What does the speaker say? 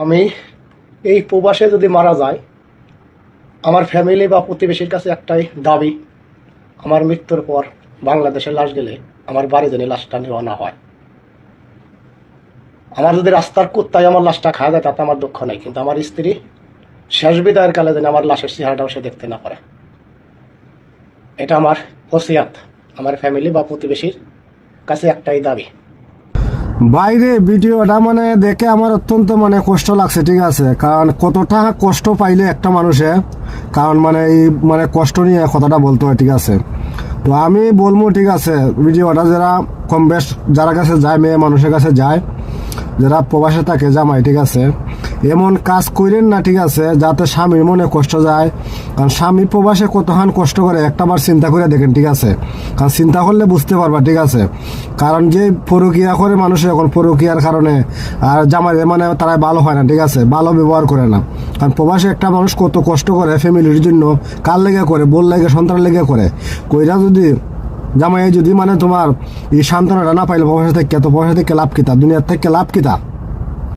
আমি এই প্রবাসে যদি মারা যায়, আমার ফ্যামিলি বা প্রতিবেশীর কাছে একটাই দাবি, আমার মৃত্যুর পর বাংলাদেশে লাশ গেলে আমার বাড়ি যেন লাশটা নেওয়া না হয়। আমার যদি রাস্তার কুত্তায় আমার লাশটা খাওয়া যায় তাতে আমার দুঃখ নেই, কিন্তু আমার স্ত্রী শেষ বিদায়ের কালে যেন আমার লাশের চেহারাটাও সে দেখতে না পারে। এটা আমার ওসিয়াত, আমার ফ্যামিলি বা প্রতিবেশীর কাছে একটাই দাবি। বাইরে ভিডিওটা দেখে আমার অত্যন্ত কষ্ট লাগছে, ঠিক আছে। কারণ কতটা কষ্ট পাইলে একটা মানুষে, কারণ এই কষ্ট নিয়ে কথাটা বলতে হয়, ঠিক আছে। তো আমি বলবো, ঠিক আছে, ভিডিওটা যারা কম বেশ যারা কাছে যায়, মেয়ে মানুষের কাছে যায়, যারা প্রবাসে থাকে জামাই, ঠিক আছে, এমন কাজ করেন না, ঠিক আছে, যাতে স্বামীর মনে কষ্ট যায়। কারণ স্বামী প্রবাসে কতখান কষ্ট করে একটাবার চিন্তা করে দেখেন, ঠিক আছে। কারণ চিন্তা করলে বুঝতে পারবা, ঠিক আছে। কারণ যে পরকিয়া করে মানুষ, এখন পরকিয়ার কারণে আর জামাই তারা ভালো হয় না, ঠিক আছে, ভালো ব্যবহার করে না। কারণ প্রবাসে একটা মানুষ কত কষ্ট করে ফ্যামিলির জন্য, কার লেগে করে, বোন লেগে, সন্তান লেগে করে। কইরা যদি জামাই যদি তোমার এই সান্ত্বনাটা না পাইলে প্রবাসে থেকে, তো প্রবাসে থেকে লাভ কিতা, দুনিয়ার থেকে লাভ কিতা।